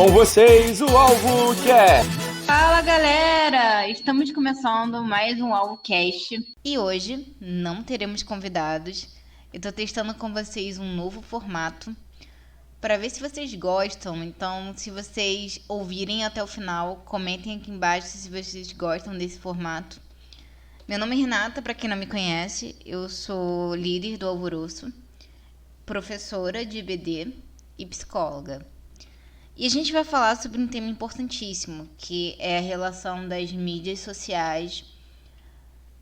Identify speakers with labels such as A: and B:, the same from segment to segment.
A: Com vocês, o Alvo Cast.
B: Fala galera, estamos começando mais um AlvoCast e hoje não teremos convidados. Eu tô testando com vocês um novo formato para ver se vocês gostam. Então, se vocês ouvirem até o final, comentem aqui embaixo se vocês gostam desse formato. Meu nome é Renata, para quem não me conhece, eu sou líder do Alvoroço, professora de EBD e psicóloga. E a gente vai falar sobre um tema importantíssimo, que é a relação das mídias sociais,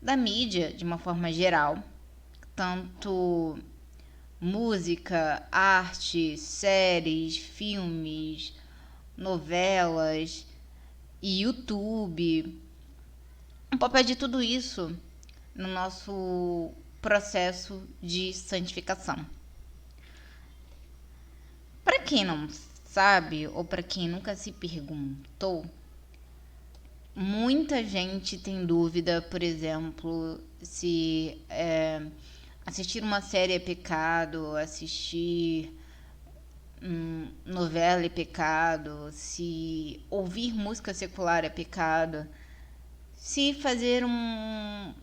B: da mídia de uma forma geral, tanto música, arte, séries, filmes, novelas e YouTube. O papel de tudo isso no nosso processo de santificação. Para quem não sabe, ou para quem nunca se perguntou, muita gente tem dúvida, por exemplo, se assistir uma série é pecado, assistir novela é pecado, se ouvir música secular é pecado, se fazer uma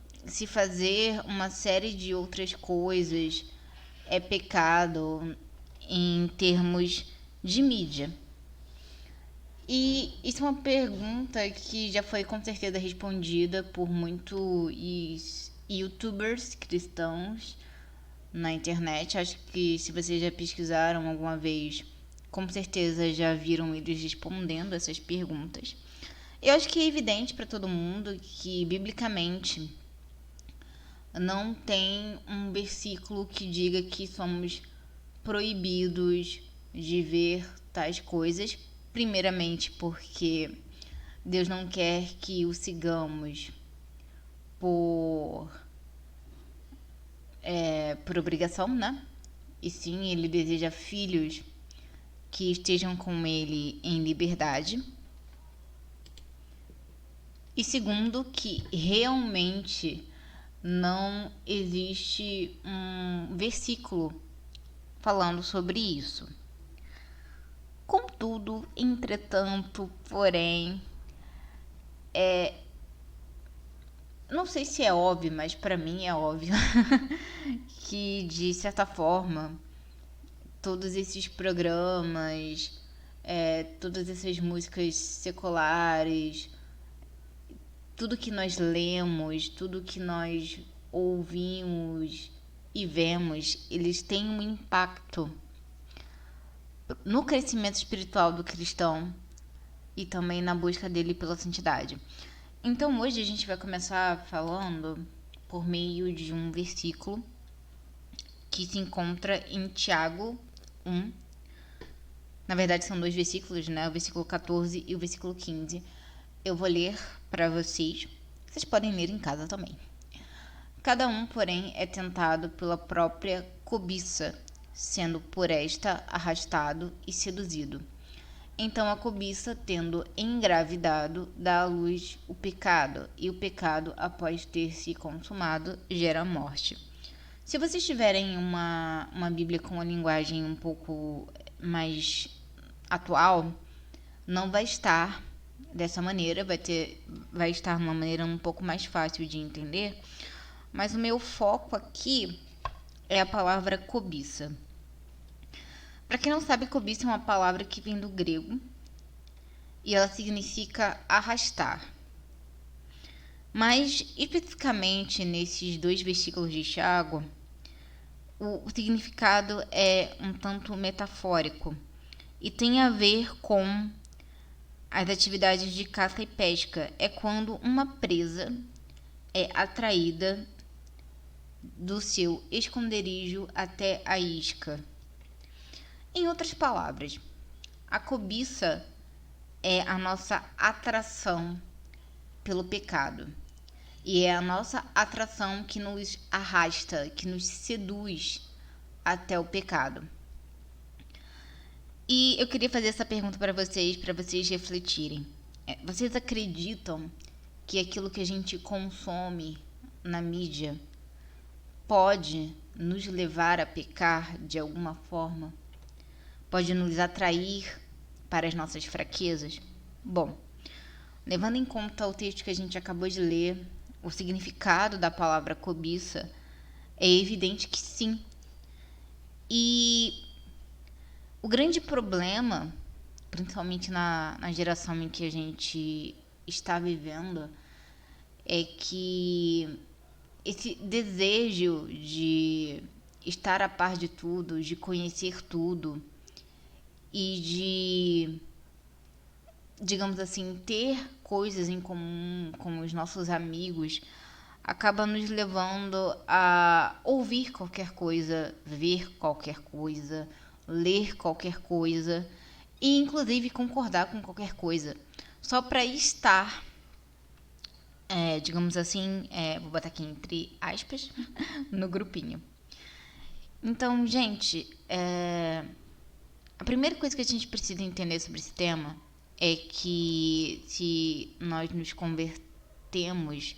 B: série de outras coisas é pecado em termos de mídia. E isso é uma pergunta que já foi com certeza respondida por muitos youtubers cristãos na internet. Acho que se vocês já pesquisaram alguma vez, com certeza já viram eles respondendo essas perguntas. Eu acho que é evidente para todo mundo que, biblicamente, não tem um versículo que diga que somos proibidos de ver tais coisas. Primeiramente porque Deus não quer que o sigamos por obrigação, né? E sim, Ele deseja filhos que estejam com Ele em liberdade. E segundo, que realmente não existe um versículo falando sobre isso. Contudo, entretanto, porém, não sei se é óbvio, mas para mim é óbvio que, de certa forma, todos esses programas, todas essas músicas seculares, tudo que nós lemos, tudo que nós ouvimos e vemos, eles têm um impacto no crescimento espiritual do cristão e também na busca dele pela santidade. Então hoje a gente vai começar falando por meio de um versículo que se encontra em Tiago 1. Na verdade são dois versículos, né? O versículo 14 e o versículo 15. Eu vou ler para vocês. Vocês podem ler em casa também. Cada um, porém, é tentado pela própria cobiça, sendo por esta arrastado e seduzido. Então a cobiça, tendo engravidado, dá à luz o pecado, e o pecado, após ter se consumado, gera morte. Se vocês tiverem uma Bíblia com uma linguagem um pouco mais atual, não vai estar dessa maneira, vai estar de uma maneira um pouco mais fácil de entender, mas o meu foco aqui é a palavra cobiça. Para quem não sabe, cobiça é uma palavra que vem do grego e ela significa arrastar. Mas, especificamente nesses dois versículos de Tiago, o significado é um tanto metafórico e tem a ver com as atividades de caça e pesca. É quando uma presa é atraída do seu esconderijo até a isca. Em outras palavras, a cobiça é a nossa atração pelo pecado. E é a nossa atração que nos arrasta, que nos seduz até o pecado. E eu queria fazer essa pergunta para vocês refletirem. Vocês acreditam que aquilo que a gente consome na mídia pode nos levar a pecar de alguma forma? Pode nos atrair para as nossas fraquezas? Bom, levando em conta o texto que a gente acabou de ler, o significado da palavra cobiça, é evidente que sim. E o grande problema, principalmente na geração em que a gente está vivendo, é que esse desejo de estar a par de tudo, de conhecer tudo e de, digamos assim, ter coisas em comum com os nossos amigos, acaba nos levando a ouvir qualquer coisa, ver qualquer coisa, ler qualquer coisa e inclusive concordar com qualquer coisa, só para estar, digamos assim, vou botar aqui entre aspas, no grupinho. Então, gente, a primeira coisa que a gente precisa entender sobre esse tema é que se nós nos convertemos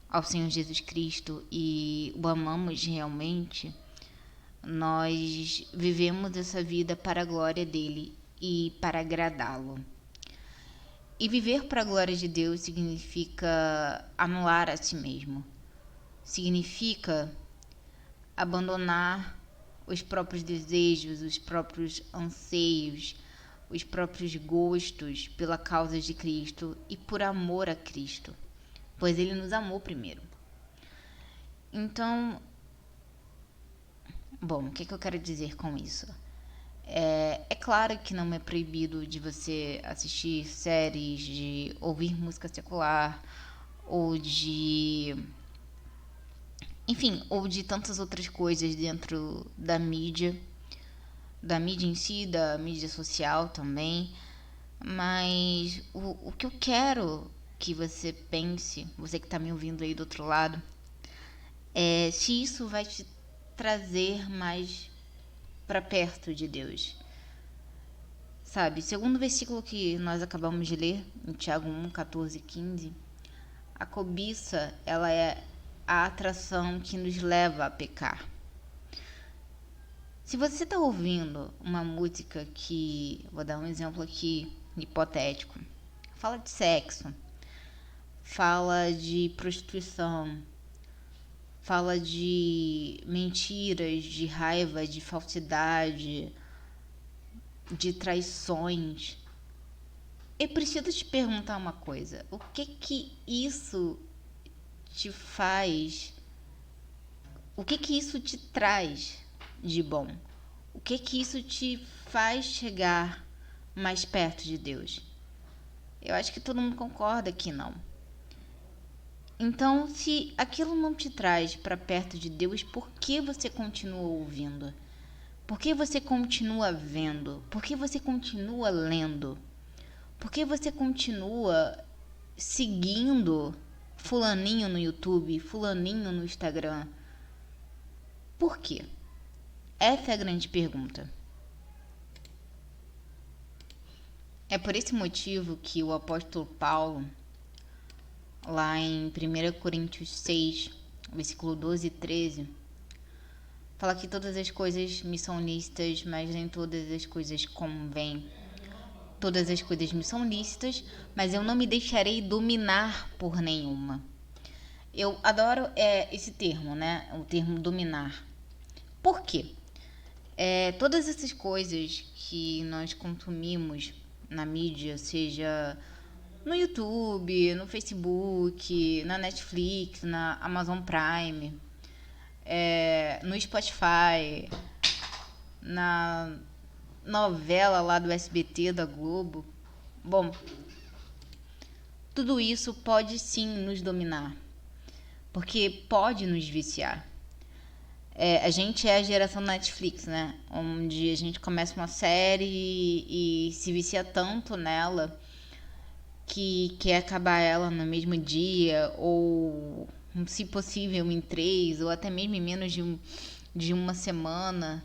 B: ao Senhor Jesus Cristo e o amamos realmente, nós vivemos essa vida para a glória dele e para agradá-lo. E viver para a glória de Deus significa anular a si mesmo. Significa abandonar os próprios desejos, os próprios anseios, os próprios gostos pela causa de Cristo e por amor a Cristo, pois ele nos amou primeiro. Então, bom, o que eu quero dizer com isso? É claro que não é proibido de você assistir séries, de ouvir música secular, ou de... enfim, ou de tantas outras coisas dentro da mídia em si, da mídia social também. Mas o que eu quero que você pense, você que está me ouvindo aí do outro lado, é se isso vai te trazer mais para perto de Deus. Sabe, segundo o versículo que nós acabamos de ler, em Tiago 1, 14 e 15, a cobiça, ela é a atração que nos leva a pecar. Se você está ouvindo uma música que, vou dar um exemplo aqui, hipotético, fala de sexo, fala de prostituição, fala de mentiras, de raiva, de falsidade, de traições, eu preciso te perguntar uma coisa. O que isso te faz? O que isso te traz de bom? O que isso te faz chegar mais perto de Deus? Eu acho que todo mundo concorda que não. Então, se aquilo não te traz para perto de Deus, por que você continua ouvindo? Por que você continua vendo? Por que você continua lendo? Por que você continua seguindo fulaninho no YouTube, fulaninho no Instagram? Por quê? Essa é a grande pergunta. É por esse motivo que o apóstolo Paulo, lá em 1 Coríntios 6, versículo 12 e 13, fala que todas as coisas me são lícitas, mas nem todas as coisas convêm. Todas as coisas me são lícitas, mas eu não me deixarei dominar por nenhuma. Eu adoro esse termo, né? O termo dominar. Por quê? Todas essas coisas que nós consumimos na mídia, seja no YouTube, no Facebook, na Netflix, na Amazon Prime, no Spotify, na novela lá do SBT, da Globo. Bom, tudo isso pode sim nos dominar, porque pode nos viciar. A gente é a geração Netflix, né? Onde a gente começa uma série e se vicia tanto nela que quer acabar ela no mesmo dia, ou, se possível, em 3, ou até mesmo em menos de uma semana.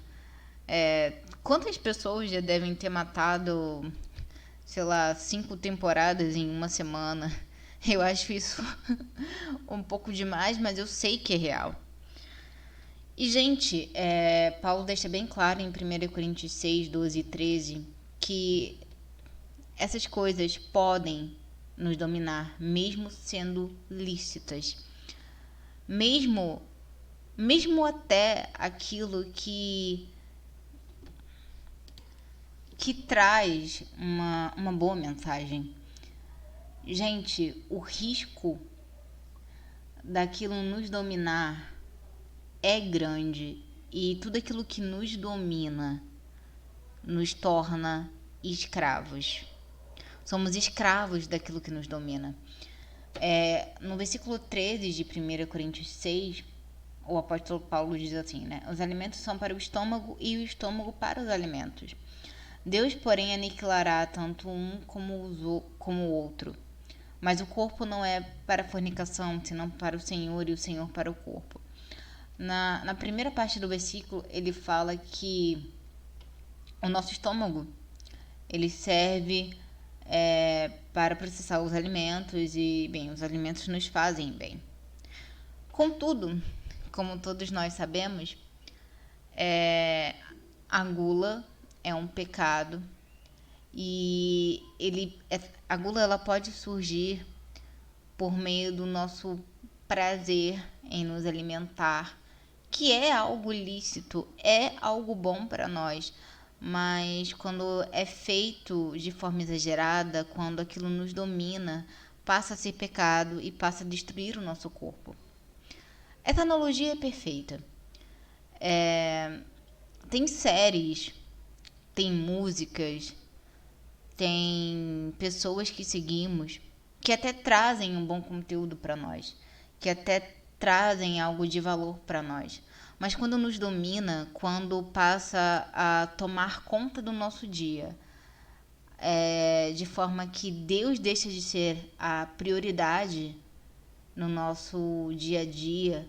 B: Quantas pessoas já devem ter matado, sei lá, 5 temporadas em uma semana? Eu acho isso um pouco demais, mas eu sei que é real. E, gente, Paulo deixa bem claro em 1 Coríntios 6, 12 e 13 que essas coisas podem nos dominar, mesmo sendo lícitas. Mesmo até aquilo que traz uma boa mensagem. Gente, o risco daquilo nos dominar é grande, e tudo aquilo que nos domina nos torna escravos. Somos escravos daquilo que nos domina. No versículo 13 de 1 Coríntios 6, o apóstolo Paulo diz assim, né? Os alimentos são para o estômago e o estômago para os alimentos. Deus, porém, aniquilará tanto um como o outro. Mas o corpo não é para a fornicação, senão para o Senhor, e o Senhor para o corpo. Na primeira parte do versículo, ele fala que o nosso estômago, ele serve para processar os alimentos e, bem, os alimentos nos fazem bem. Contudo, como todos nós sabemos, a gula é um pecado, e a gula ela pode surgir por meio do nosso prazer em nos alimentar, que é algo lícito, é algo bom para nós, mas quando é feito de forma exagerada, quando aquilo nos domina, passa a ser pecado e passa a destruir o nosso corpo. Essa analogia é perfeita. Tem séries, tem músicas, tem pessoas que seguimos que até trazem um bom conteúdo para nós, que até trazem algo de valor para nós. Mas quando nos domina, quando passa a tomar conta do nosso dia, de forma que Deus deixa de ser a prioridade no nosso dia a dia,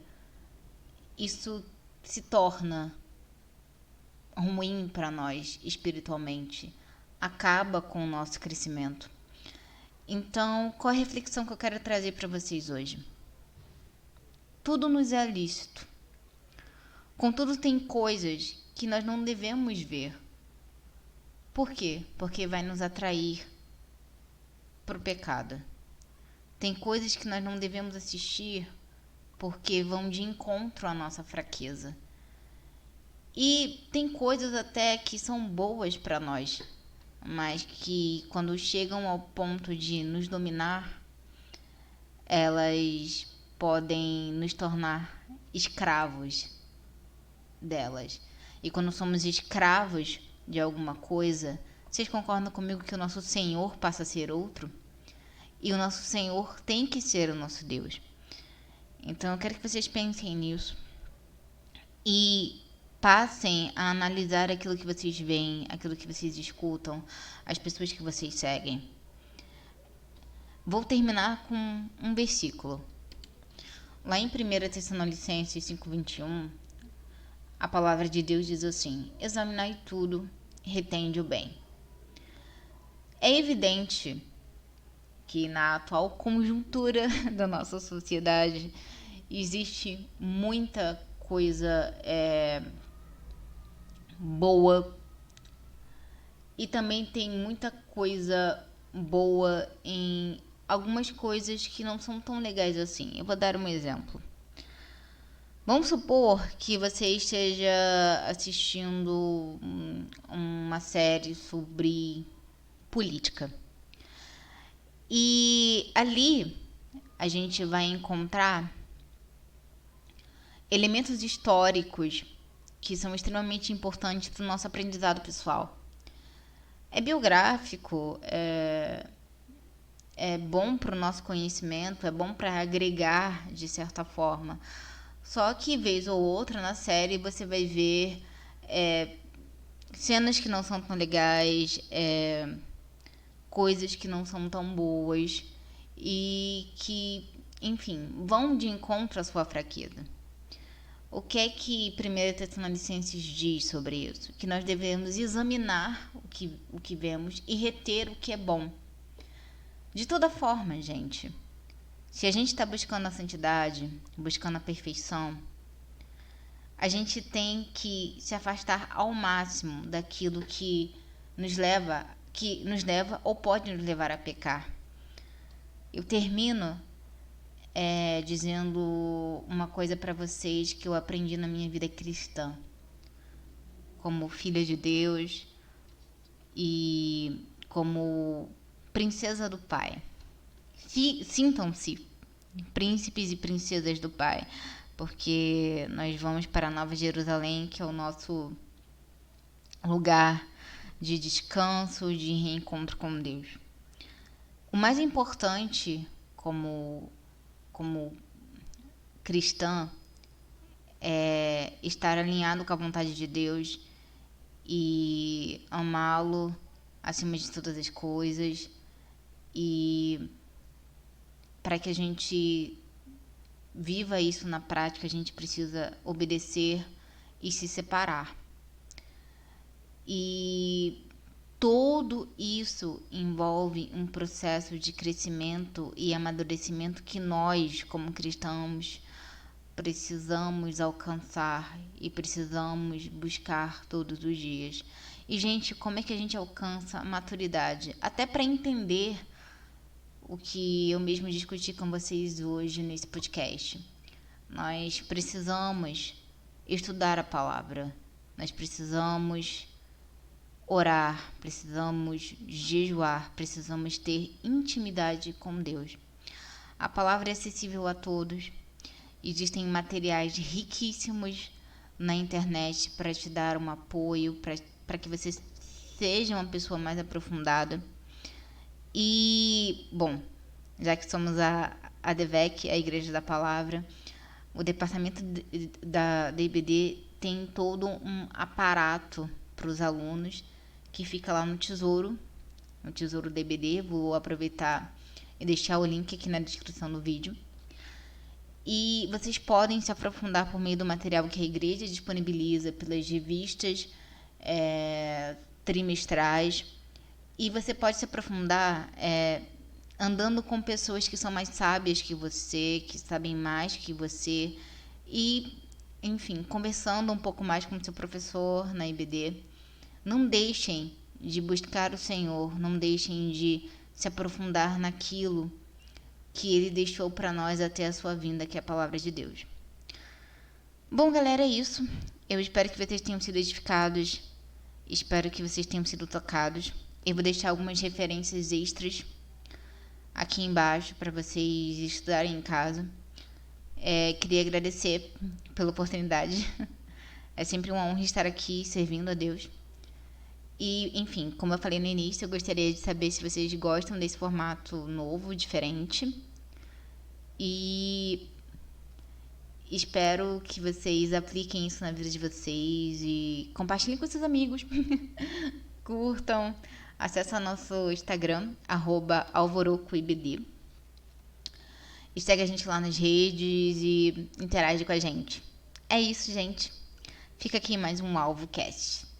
B: isso se torna ruim para nós espiritualmente, acaba com o nosso crescimento. Então, qual a reflexão que eu quero trazer para vocês hoje? Tudo nos é lícito. Contudo, tem coisas que nós não devemos ver. Por quê? Porque vai nos atrair para o pecado. Tem coisas que nós não devemos assistir porque vão de encontro à nossa fraqueza. E tem coisas até que são boas para nós, mas que quando chegam ao ponto de nos dominar, elas podem nos tornar escravos delas. E quando somos escravos de alguma coisa, vocês concordam comigo que o nosso Senhor passa a ser outro? E o nosso Senhor tem que ser o nosso Deus. Então eu quero que vocês pensem nisso e passem a analisar aquilo que vocês veem, aquilo que vocês escutam, as pessoas que vocês seguem. Vou terminar com um versículo. Lá em 1 Tessalonicenses 5:21, a palavra de Deus diz assim: examinai tudo, retende o bem. É evidente que na atual conjuntura da nossa sociedade existe muita coisa boa, e também tem muita coisa boa em algumas coisas que não são tão legais assim. Eu vou dar um exemplo. Vamos supor que você esteja assistindo uma série sobre política. E ali a gente vai encontrar elementos históricos que são extremamente importantes para o nosso aprendizado pessoal. É biográfico, é bom para o nosso conhecimento, é bom para agregar de certa forma. Só que, vez ou outra, na série você vai ver cenas que não são tão legais, coisas que não são tão boas e que, enfim, vão de encontro à sua fraqueza. O que é que 1 Tessalonicenses diz sobre isso? Que nós devemos examinar o que vemos e reter o que é bom. De toda forma, gente, se a gente está buscando a santidade, buscando a perfeição, a gente tem que se afastar ao máximo daquilo que nos leva que nos leva ou pode nos levar a pecar. Eu termino dizendo uma coisa para vocês que eu aprendi na minha vida cristã, como filha de Deus e como princesa do Pai. Sintam-se príncipes e princesas do Pai, porque nós vamos para a Nova Jerusalém, que é o nosso lugar de descanso, de reencontro com Deus. O mais importante como cristã é estar alinhado com a vontade de Deus e amá-lo acima de todas as coisas. E para que a gente viva isso na prática, a gente precisa obedecer e se separar. E tudo isso envolve um processo de crescimento e amadurecimento que nós, como cristãos, precisamos alcançar e precisamos buscar todos os dias. E, gente, como é que a gente alcança a maturidade? Até para entender o que eu mesmo discuti com vocês hoje nesse podcast. Nós precisamos estudar a palavra, nós precisamos orar, precisamos jejuar, precisamos ter intimidade com Deus. A palavra é acessível a todos. Existem materiais riquíssimos na internet para te dar um apoio, para que você seja uma pessoa mais aprofundada. E, bom, já que somos a DVEC, a Igreja da Palavra, o departamento da IBD tem todo um aparato para os alunos que fica lá no Tesouro da IBD. Vou aproveitar e deixar o link aqui na descrição do vídeo. E vocês podem se aprofundar por meio do material que a igreja disponibiliza pelas revistas trimestrais. E você pode se aprofundar andando com pessoas que são mais sábias que você, que sabem mais que você. E, enfim, conversando um pouco mais com o seu professor na IBD. Não deixem de buscar o Senhor, não deixem de se aprofundar naquilo que Ele deixou para nós até a sua vinda, que é a palavra de Deus. Bom, galera, é isso. Eu espero que vocês tenham sido edificados, espero que vocês tenham sido tocados. Eu vou deixar algumas referências extras aqui embaixo para vocês estudarem em casa. Queria agradecer pela oportunidade. É sempre uma honra estar aqui servindo a Deus. E, enfim, como eu falei no início, eu gostaria de saber se vocês gostam desse formato novo, diferente. E espero que vocês apliquem isso na vida de vocês e compartilhem com seus amigos. Curtam. Acesse nosso Instagram, @alvorocoibd. E segue a gente lá nas redes e interage com a gente. É isso, gente. Fica aqui mais um AlvoCast.